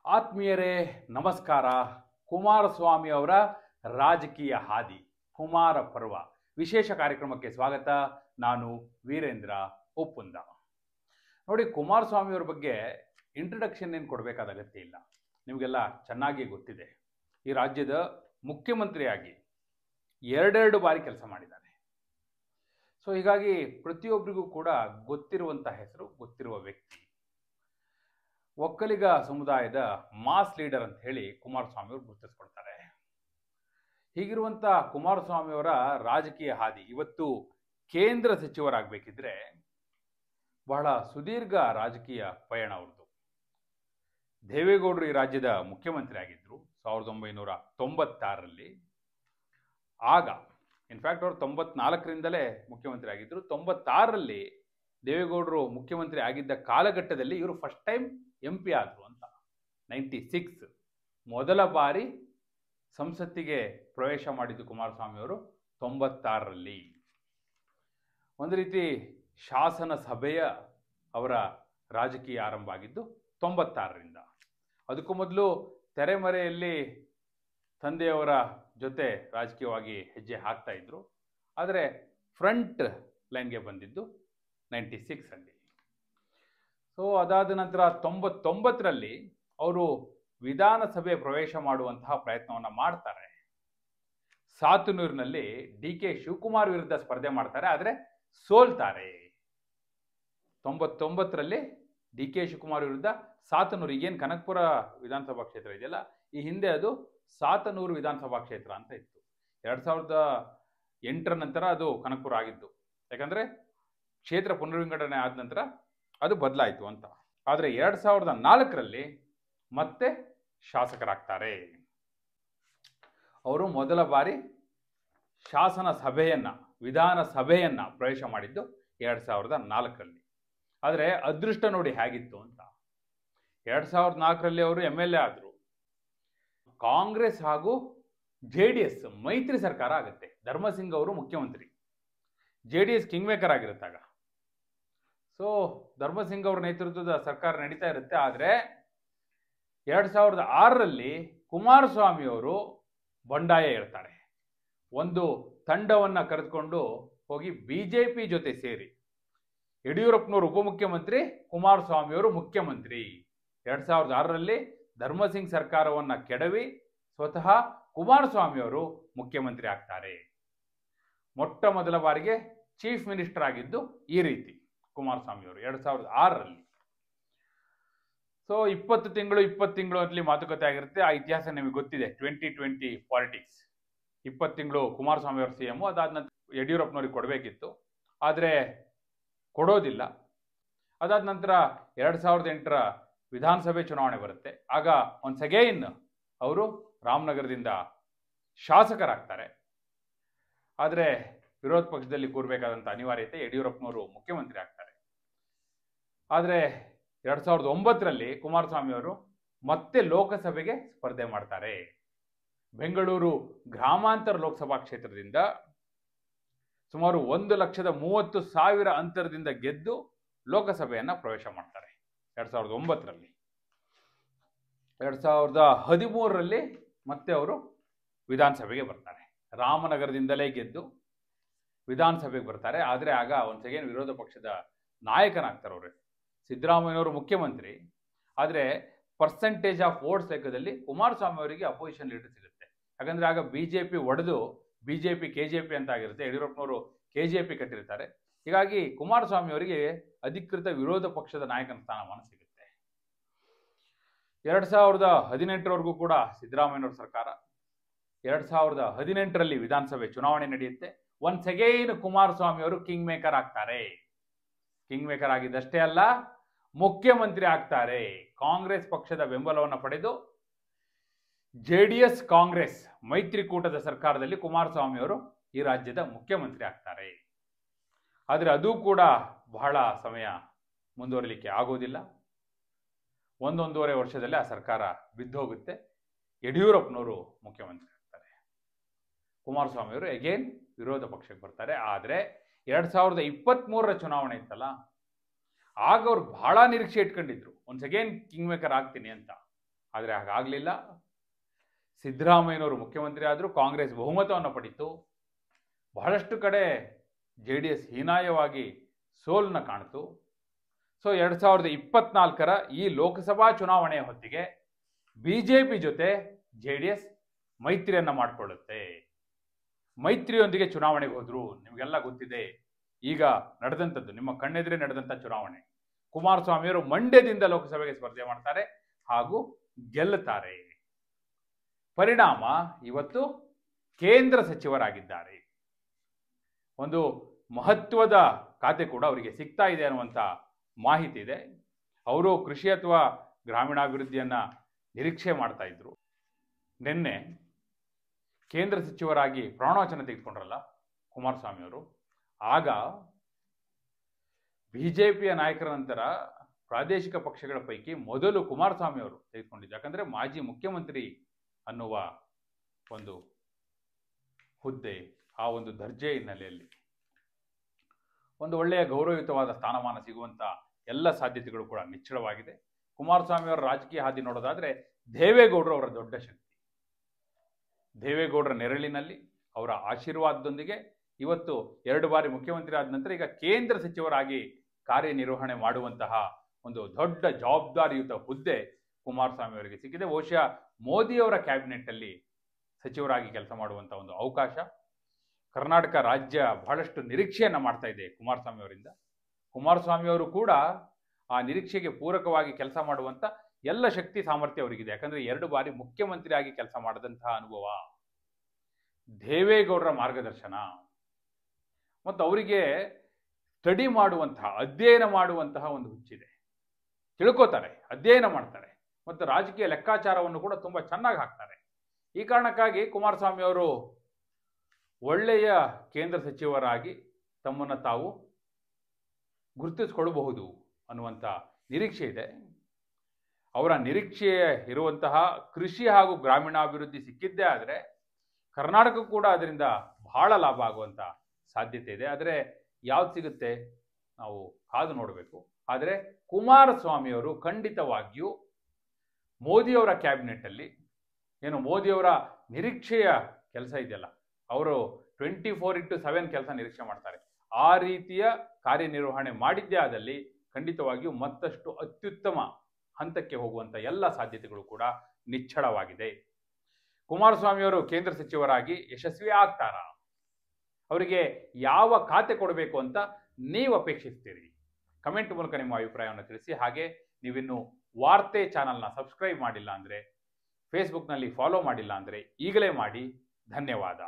ಆತ್ಮೀಯರೇ ನಮಸ್ಕಾರ. ಕುಮಾರಸ್ವಾಮಿ ಅವರ ರಾಜಕೀಯ ಹಾದಿ ಕುಮಾರ ಪರ್ವ ವಿಶೇಷ ಕಾರ್ಯಕ್ರಮಕ್ಕೆ ಸ್ವಾಗತ. ನಾನು ವೀರೇಂದ್ರ ಒಪ್ಪುಂದ. ನೋಡಿ, ಕುಮಾರಸ್ವಾಮಿ ಅವರ ಬಗ್ಗೆ ಇಂಟ್ರಡಕ್ಷನ್ ಏನು ಕೊಡಬೇಕಾದ ಅಗತ್ಯ ಇಲ್ಲ, ನಿಮಗೆಲ್ಲ ಚೆನ್ನಾಗಿ ಗೊತ್ತಿದೆ. ಈ ರಾಜ್ಯದ ಮುಖ್ಯಮಂತ್ರಿಯಾಗಿ ಎರಡೆರಡು ಬಾರಿ ಕೆಲಸ ಮಾಡಿದ್ದಾರೆ. ಸೊ ಹೀಗಾಗಿ ಪ್ರತಿಯೊಬ್ಬರಿಗೂ ಕೂಡ ಗೊತ್ತಿರುವಂಥ ಹೆಸರು, ಗೊತ್ತಿರುವ ವ್ಯಕ್ತಿ. ಒಕ್ಕಲಿಗ ಸಮುದಾಯದ ಮಾಸ್ ಲೀಡರ್ ಅಂತ ಹೇಳಿ ಕುಮಾರಸ್ವಾಮಿ ಅವರು ಗುರುತಿಸ್ಕೊಳ್ತಾರೆ. ಹೀಗಿರುವಂಥ ಕುಮಾರಸ್ವಾಮಿ ಅವರ ರಾಜಕೀಯ ಹಾದಿ ಇವತ್ತು ಕೇಂದ್ರ ಸಚಿವರಾಗಬೇಕಿದ್ರೆ ಬಹಳ ಸುದೀರ್ಘ ರಾಜಕೀಯ ಪಯಣ ಅವ್ರದ್ದು. ದೇವೇಗೌಡರು ಈ ರಾಜ್ಯದ ಮುಖ್ಯಮಂತ್ರಿ ಆಗಿದ್ದರು 1996ರಲ್ಲಿ. ಆಗ ಇನ್ಫ್ಯಾಕ್ಟ್ ಅವರು 94ರಿಂದಲೇ ಮುಖ್ಯಮಂತ್ರಿ ಆಗಿದ್ದರು. 96ರಲ್ಲಿ ದೇವೇಗೌಡರು ಮುಖ್ಯಮಂತ್ರಿ ಆಗಿದ್ದ ಕಾಲಘಟ್ಟದಲ್ಲಿ ಇವರು ಫಸ್ಟ್ ಟೈಮ್ MP ಆದರು ಅಂತ. 96 ಮೊದಲ ಬಾರಿ ಸಂಸತ್ತಿಗೆ ಪ್ರವೇಶ ಮಾಡಿದ್ದು ಕುಮಾರಸ್ವಾಮಿ ಅವರು 96ರಲ್ಲಿ. ಒಂದು ರೀತಿ ಶಾಸನ ಸಭೆಯ ಅವರ ರಾಜಕೀಯ ಆರಂಭ ಆಗಿದ್ದು 96ರಿಂದ. ಅದಕ್ಕೂ ಮೊದಲು ತೆರೆಮರೆಯಲ್ಲಿ ತಂದೆಯವರ ಜೊತೆ ರಾಜಕೀಯವಾಗಿ ಹೆಜ್ಜೆ ಹಾಕ್ತಾ ಇದ್ರು. ಆದರೆ ಫ್ರಂಟ್ ಲೈನ್ಗೆ ಬಂದಿದ್ದು 96ಅಲ್ಲಿ. ಸೊ ಅದಾದ ನಂತರ 99ರಲ್ಲಿ ಅವರು ವಿಧಾನಸಭೆ ಪ್ರವೇಶ ಮಾಡುವಂತಹ ಪ್ರಯತ್ನವನ್ನು ಮಾಡ್ತಾರೆ. ಸಾತನೂರಿನಲ್ಲಿ DK ಶಿವಕುಮಾರ್ ವಿರುದ್ಧ ಸ್ಪರ್ಧೆ ಮಾಡ್ತಾರೆ, ಆದರೆ ಸೋಲ್ತಾರೆ. 99ರಲ್ಲಿ DK ಶಿವಕುಮಾರ್ ವಿರುದ್ಧ ಸಾತನೂರು, ಈಗೇನು ಕನಕಪುರ ವಿಧಾನಸಭಾ ಕ್ಷೇತ್ರ ಇದೆಯಲ್ಲ, ಈ ಹಿಂದೆ ಅದು ಸಾತನೂರು ವಿಧಾನಸಭಾ ಕ್ಷೇತ್ರ ಅಂತ ಇತ್ತು. 2008ರ ನಂತರ ಅದು ಕನಕಪುರ ಆಗಿದ್ದು, ಯಾಕಂದರೆ ಕ್ಷೇತ್ರ ಪುನರ್ವಿಂಗಡಣೆ ಆದ ನಂತರ ಅದು ಬದಲಾಯಿತು ಅಂತ. ಆದರೆ 2004ರಲ್ಲಿ ಮತ್ತೆ ಶಾಸಕರಾಗ್ತಾರೆ. ಅವರು ಮೊದಲ ಬಾರಿ ಶಾಸನ ಸಭೆಯನ್ನು, ವಿಧಾನಸಭೆಯನ್ನು ಪ್ರವೇಶ ಮಾಡಿದ್ದು 2004ರಲ್ಲಿ. ಆದರೆ ಅದೃಷ್ಟ ನೋಡಿ ಹೇಗಿತ್ತು ಅಂತ. 2004ರಲ್ಲಿ ಅವರು MLA ಆದರು. ಕಾಂಗ್ರೆಸ್ ಹಾಗೂ JDS ಮೈತ್ರಿ ಸರ್ಕಾರ ಆಗುತ್ತೆ. ಧರ್ಮಸಿಂಗ್ ಅವರು ಮುಖ್ಯಮಂತ್ರಿ, JDS king maker ಆಗಿರುತ್ತಾಗ. So Dharam Singh ಅವರ ನೇತೃತ್ವದ ಸರ್ಕಾರ ನಡೀತಾ ಇರುತ್ತೆ. ಆದರೆ 2006ರಲ್ಲಿ ಕುಮಾರಸ್ವಾಮಿ ಅವರು ಬಂಡಾಯ ಹೇಳ್ತಾರೆ. ಒಂದು ತಂಡವನ್ನು ಕರೆದುಕೊಂಡು ಹೋಗಿ BJP ಜೊತೆ ಸೇರಿ ಯಡಿಯೂರಪ್ಪನವರು ಉಪಮುಖ್ಯಮಂತ್ರಿ, ಕುಮಾರಸ್ವಾಮಿಯವರು ಮುಖ್ಯಮಂತ್ರಿ. 2006ರಲ್ಲಿ ಧರ್ಮಸಿಂಗ್ ಸರ್ಕಾರವನ್ನು ಕೆಡವಿ ಸ್ವತಃ ಕುಮಾರಸ್ವಾಮಿಯವರು ಮುಖ್ಯಮಂತ್ರಿ ಆಗ್ತಾರೆ. ಮೊಟ್ಟ ಮೊದಲ ಬಾರಿಗೆ ಚೀಫ್ ಮಿನಿಸ್ಟರ್ ಆಗಿದ್ದು ಈ ರೀತಿ ಕುಮಾರಸ್ವಾಮಿಯವರು 2006ರಲ್ಲಿ. ಸೊ 20 ತಿಂಗಳು ಅಂತಲಿ ಮಾತುಕತೆ ಆಗಿರುತ್ತೆ. ಆ ಇತಿಹಾಸ ನಿಮಗೆ ಗೊತ್ತಿದೆ. 2020 ಪಾಲಿಟಿಕ್ಸ್. 20 ತಿಂಗಳು ಕುಮಾರಸ್ವಾಮಿ ಅವರು CM, ಅದಾದ ನಂತರ ಯಡಿಯೂರಪ್ಪನವ್ರಿಗೆ ಕೊಡಬೇಕಿತ್ತು, ಆದರೆ ಕೊಡೋದಿಲ್ಲ. ಅದಾದ ನಂತರ 2008ರ ವಿಧಾನಸಭೆ ಚುನಾವಣೆ ಬರುತ್ತೆ. ಆಗ ಒನ್ಸ್ ಅಗೈನ್ ಅವರು ರಾಮನಗರದಿಂದ ಶಾಸಕರಾಗ್ತಾರೆ. ಆದರೆ ವಿರೋಧ ಪಕ್ಷದಲ್ಲಿ ಕೂರಬೇಕಾದಂಥ ಅನಿವಾರ್ಯತೆ, ಯಡಿಯೂರಪ್ಪನವರು ಮುಖ್ಯಮಂತ್ರಿ ಆಗ್ತಾರೆ. ಆದರೆ 2009ರಲ್ಲಿ ಕುಮಾರಸ್ವಾಮಿ ಅವರು ಮತ್ತೆ ಲೋಕಸಭೆಗೆ ಸ್ಪರ್ಧೆ ಮಾಡ್ತಾರೆ. ಬೆಂಗಳೂರು ಗ್ರಾಮಾಂತರ ಲೋಕಸಭಾ ಕ್ಷೇತ್ರದಿಂದ ಸುಮಾರು 1,30,30,000 ಅಂತರದಿಂದ ಗೆದ್ದು ಲೋಕಸಭೆಯನ್ನು ಪ್ರವೇಶ ಮಾಡ್ತಾರೆ 2009ರಲ್ಲಿ. 2013ರಲ್ಲಿ ಮತ್ತೆ ಅವರು ವಿಧಾನಸಭೆಗೆ ಬರ್ತಾರೆ. ರಾಮನಗರದಿಂದಲೇ ಗೆದ್ದು ವಿಧಾನಸಭೆಗೆ ಬರ್ತಾರೆ. ಆದರೆ ಆಗ ಒನ್ಸ್ ಅಗೇನ್ ವಿರೋಧ ಪಕ್ಷದ ನಾಯಕನಾಗ್ತಾರೆ ಅವರು. ಸಿದ್ದರಾಮಯ್ಯನವರು ಮುಖ್ಯಮಂತ್ರಿ, ಆದರೆ ಪರ್ಸೆಂಟೇಜ್ ಆಫ್ ವೋಟ್ಸ್ ಲೆಕ್ಕದಲ್ಲಿ ಕುಮಾರಸ್ವಾಮಿ ಅವರಿಗೆ ಅಪೋಸಿಷನ್ ಲೀಡರ್ ಸಿಗುತ್ತೆ. ಯಾಕಂದರೆ ಆಗ BJP ಒಡೆದು BJP KJP ಅಂತ ಆಗಿರುತ್ತೆ. ಯಡಿಯೂರಪ್ಪನವರು KJP ಕಟ್ಟಿರ್ತಾರೆ. ಹೀಗಾಗಿ ಕುಮಾರಸ್ವಾಮಿ ಅವರಿಗೆ ಅಧಿಕೃತ ವಿರೋಧ ಪಕ್ಷದ ನಾಯಕನ ಸ್ಥಾನಮಾನ ಸಿಗುತ್ತೆ. 2018ರವರೆಗೂ ಕೂಡ ಸಿದ್ದರಾಮಯ್ಯನವರ ಸರ್ಕಾರ. 2018ರಲ್ಲಿ ವಿಧಾನಸಭೆ ಚುನಾವಣೆ ನಡೆಯುತ್ತೆ. ಒನ್ಸ್ ಅಗೈನ್ ಕುಮಾರಸ್ವಾಮಿ ಅವರು ಕಿಂಗ್ ಮೇಕರ್ ಆಗ್ತಾರೆ. ಕಿಂಗ್ ಮೇಕರ್ ಆಗಿದ್ದಷ್ಟೇ ಅಲ್ಲ, ಮುಖ್ಯಮಂತ್ರಿ ಆಗ್ತಾರೆ. ಕಾಂಗ್ರೆಸ್ ಪಕ್ಷದ ಬೆಂಬಲವನ್ನು ಪಡೆದು JDS ಕಾಂಗ್ರೆಸ್ ಮೈತ್ರಿಕೂಟದ ಸರ್ಕಾರದಲ್ಲಿ ಕುಮಾರಸ್ವಾಮಿ ಅವರು ಈ ರಾಜ್ಯದ ಮುಖ್ಯಮಂತ್ರಿ ಆಗ್ತಾರೆ. ಆದರೆ ಅದು ಕೂಡ ಬಹಳ ಸಮಯ ಮುಂದುವರಿಲಿಕ್ಕೆ ಆಗೋದಿಲ್ಲ. 1.5 ವರ್ಷದಲ್ಲಿ ಆ ಸರ್ಕಾರ ಬಿದ್ದೋಗುತ್ತೆ. ಯಡಿಯೂರಪ್ಪನವರು ಮುಖ್ಯಮಂತ್ರಿ ಆಗ್ತಾರೆ. ಕುಮಾರಸ್ವಾಮಿ ಅವರು ಅಗೇನ್ ವಿರೋಧ ಪಕ್ಷಕ್ಕೆ ಬರ್ತಾರೆ. ಆದರೆ 2023ರ ಚುನಾವಣೆ ಇತ್ತಲ್ಲ, ಆಗ ಅವ್ರು ಬಹಳ ನಿರೀಕ್ಷೆ ಇಟ್ಕೊಂಡಿದ್ರು, ಒನ್ಸ್ ಅಗೇನ್ ಕಿಂಗ್ ಮೇಕರ್ ಆಗ್ತೀನಿ ಅಂತ. ಆದರೆ ಹಾಗಾಗಲಿಲ್ಲ. ಸಿದ್ದರಾಮಯ್ಯನವರು ಮುಖ್ಯಮಂತ್ರಿ ಆದರೂ ಕಾಂಗ್ರೆಸ್ ಬಹುಮತವನ್ನು ಪಡೀತು. ಬಹಳಷ್ಟು ಕಡೆ JDS ಹೀನಾಯವಾಗಿ ಸೋಲನ್ನ ಕಾಣಿತು. ಸೊ 2024ರ ಈ ಲೋಕಸಭಾ ಚುನಾವಣೆಯ ಹೊತ್ತಿಗೆ BJP ಜೊತೆ JDS ಮೈತ್ರಿಯನ್ನು ಮಾಡಿಕೊಳ್ಳುತ್ತೆ. ಮೈತ್ರಿಯೊಂದಿಗೆ ಚುನಾವಣೆಗೆ ಹೋದ್ರು. ನಿಮಗೆಲ್ಲ ಗೊತ್ತಿದೆ, ಈಗ ನಡೆದಂಥದ್ದು, ನಿಮ್ಮ ಕಣ್ಣೆದುರೇ ನಡೆದಂಥ ಚುನಾವಣೆ. ಕುಮಾರಸ್ವಾಮಿಯವರು ಮಂಡ್ಯದಿಂದ ಲೋಕಸಭೆಗೆ ಸ್ಪರ್ಧೆ ಮಾಡ್ತಾರೆ ಹಾಗೂ ಗೆಲ್ಲುತ್ತಾರೆ. ಪರಿಣಾಮ ಇವತ್ತು ಕೇಂದ್ರ ಸಚಿವರಾಗಿದ್ದಾರೆ. ಒಂದು ಮಹತ್ವದ ಖಾತೆ ಕೂಡ ಅವರಿಗೆ ಸಿಗ್ತಾ ಇದೆ ಅನ್ನುವಂಥ ಮಾಹಿತಿ ಇದೆ. ಅವರು ಕೃಷಿ ಅಥವಾ ಗ್ರಾಮೀಣಾಭಿವೃದ್ಧಿಯನ್ನ ನಿರೀಕ್ಷೆ ಮಾಡ್ತಾ ಇದ್ರು. ನಿನ್ನೆ ಕೇಂದ್ರ ಸಚಿವರಾಗಿ ಪ್ರಮಾಣವಚನ ತೆಗೆದುಕೊಂಡ್ರಲ್ಲ ಕುಮಾರಸ್ವಾಮಿ ಅವರು, ಆಗ BJPಯ ನಾಯಕರ ನಂತರ ಪ್ರಾದೇಶಿಕ ಪಕ್ಷಗಳ ಪೈಕಿ ಮೊದಲು ಕುಮಾರಸ್ವಾಮಿ ಅವರು ತೆಗೆದುಕೊಂಡಿದ್ದು. ಯಾಕಂದ್ರೆ ಮಾಜಿ ಮುಖ್ಯಮಂತ್ರಿ ಅನ್ನುವ ಒಂದು ಹುದ್ದೆ, ಆ ಒಂದು ದರ್ಜೆ ಹಿನ್ನೆಲೆಯಲ್ಲಿ ಒಂದು ಒಳ್ಳೆಯ ಗೌರವಯುತವಾದ ಸ್ಥಾನಮಾನ ಸಿಗುವಂತ ಎಲ್ಲ ಸಾಧ್ಯತೆಗಳು ಕೂಡ ನಿಚ್ಚಳವಾಗಿದೆ. ಕುಮಾರಸ್ವಾಮಿ ಅವರ ರಾಜಕೀಯ ಹಾದಿ ನೋಡೋದಾದ್ರೆ ದೇವೇಗೌಡರು ಅವರ ದೊಡ್ಡ ಶಕ್ತಿ. ದೇವೇಗೌಡರ ನೆರಳಿನಲ್ಲಿ, ಅವರ ಆಶೀರ್ವಾದದೊಂದಿಗೆ ಇವತ್ತು 2 ಬಾರಿ ಮುಖ್ಯಮಂತ್ರಿ ಆದ ನಂತರ ಈಗ ಕೇಂದ್ರ ಸಚಿವರಾಗಿ ಕಾರ್ಯನಿರ್ವಹಣೆ ಮಾಡುವಂತಹ ಒಂದು ದೊಡ್ಡ ಜವಾಬ್ದಾರಿಯುತ ಹುದ್ದೆ ಕುಮಾರಸ್ವಾಮಿ ಅವರಿಗೆ ಸಿಕ್ಕಿದೆ. ಬಹುಶಃ ಮೋದಿಯವರ ಕ್ಯಾಬಿನೆಟ್ ಅಲ್ಲಿ ಸಚಿವರಾಗಿ ಕೆಲಸ ಮಾಡುವಂತಹ ಒಂದು ಅವಕಾಶ ಕರ್ನಾಟಕ ರಾಜ್ಯ ಬಹಳಷ್ಟು ನಿರೀಕ್ಷೆಯನ್ನ ಮಾಡ್ತಾ ಇದೆ ಕುಮಾರಸ್ವಾಮಿ ಅವರಿಂದ. ಕುಮಾರಸ್ವಾಮಿ ಅವರು ಕೂಡ ಆ ನಿರೀಕ್ಷೆಗೆ ಪೂರಕವಾಗಿ ಕೆಲಸ ಮಾಡುವಂತ ಎಲ್ಲ ಶಕ್ತಿ ಸಾಮರ್ಥ್ಯ ಅವರಿಗಿದೆ. ಯಾಕಂದ್ರೆ 2 ಬಾರಿ ಮುಖ್ಯಮಂತ್ರಿ ಆಗಿ ಕೆಲಸ ಮಾಡಿದಂತಹ ಅನುಭವ, ದೇವೇಗೌಡರ ಮಾರ್ಗದರ್ಶನ ಮತ್ತು ಅವರಿಗೆ ಸ್ಟಡಿ ಮಾಡುವಂತಹ, ಅಧ್ಯಯನ ಮಾಡುವಂತಹ ಒಂದು ಹುಚ್ಚಿದೆ. ತಿಳ್ಕೋತಾರೆ, ಅಧ್ಯಯನ ಮಾಡ್ತಾರೆ ಮತ್ತು ರಾಜಕೀಯ ಲೆಕ್ಕಾಚಾರವನ್ನು ಕೂಡ ತುಂಬಾ ಚೆನ್ನಾಗಿ ಹಾಕ್ತಾರೆ. ಈ ಕಾರಣಕ್ಕಾಗಿ ಕುಮಾರಸ್ವಾಮಿ ಅವರು ಒಳ್ಳೆಯ ಕೇಂದ್ರ ಸಚಿವರಾಗಿ ತಮ್ಮನ್ನು ತಾವು ಗುರುತಿಸಿಕೊಳ್ಳಬಹುದು ಅನ್ನುವಂಥ ನಿರೀಕ್ಷೆ ಇದೆ. ಅವರ ನಿರೀಕ್ಷೆ ಇರುವಂತಹ ಕೃಷಿ ಹಾಗೂ ಗ್ರಾಮೀಣಾಭಿವೃದ್ಧಿ ಸಿಕ್ಕಿದ್ದೇ ಆದರೆ ಕರ್ನಾಟಕ ಕೂಡ ಅದರಿಂದ ಬಹಳ ಲಾಭ ಆಗುವಂಥ ಸಾಧ್ಯತೆ ಇದೆ. ಆದರೆ ಯಾವ್ದು ಸಿಗುತ್ತೆ ನಾವು ಕಾದು ನೋಡಬೇಕು. ಆದರೆ ಕುಮಾರಸ್ವಾಮಿಯವರು ಖಂಡಿತವಾಗಿಯೂ ಮೋದಿಯವರ ಕ್ಯಾಬಿನೆಟ್ ಅಲ್ಲಿ ಏನು ಮೋದಿಯವರ ನಿರೀಕ್ಷೆಯ ಕೆಲಸ ಇದೆಯಲ್ಲ, ಅವರು 24/7 ಕೆಲಸ ನಿರೀಕ್ಷೆ ಮಾಡ್ತಾರೆ. ಆ ರೀತಿಯ ಕಾರ್ಯನಿರ್ವಹಣೆ ಮಾಡಿದ್ದೇ ಆದಲ್ಲಿ ಖಂಡಿತವಾಗಿಯೂ ಮತ್ತಷ್ಟು ಅತ್ಯುತ್ತಮ ಹಂತಕ್ಕೆ ಹೋಗುವಂತ ಎಲ್ಲ ಸಾಧ್ಯತೆಗಳು ಕೂಡ ನಿಚ್ಚಳವಾಗಿದೆ. ಕುಮಾರಸ್ವಾಮಿಯವರು ಕೇಂದ್ರ ಸಚಿವರಾಗಿ ಯಶಸ್ವಿ ಆಗ್ತಾರಾ? ಅವರಿಗೆ ಯಾವ ಖಾತೆ ಕೊಡಬೇಕು ಅಂತ ನೀವು ಅಪೇಕ್ಷಿಸ್ತೀರಿ? ಕಮೆಂಟ್ ಮೂಲಕ ನಿಮ್ಮ ಅಭಿಪ್ರಾಯವನ್ನು ತಿಳಿಸಿ. ಹಾಗೆ ನೀವಿನ್ನು ವಾರ್ತೆ ಚಾನಲ್ನ ಸಬ್ಸ್ಕ್ರೈಬ್ ಮಾಡಿಲ್ಲ ಅಂದರೆ, ಫೇಸ್ಬುಕ್ನಲ್ಲಿ ಫಾಲೋ ಮಾಡಿಲ್ಲ ಅಂದರೆ ಈಗಲೇ ಮಾಡಿ. ಧನ್ಯವಾದ.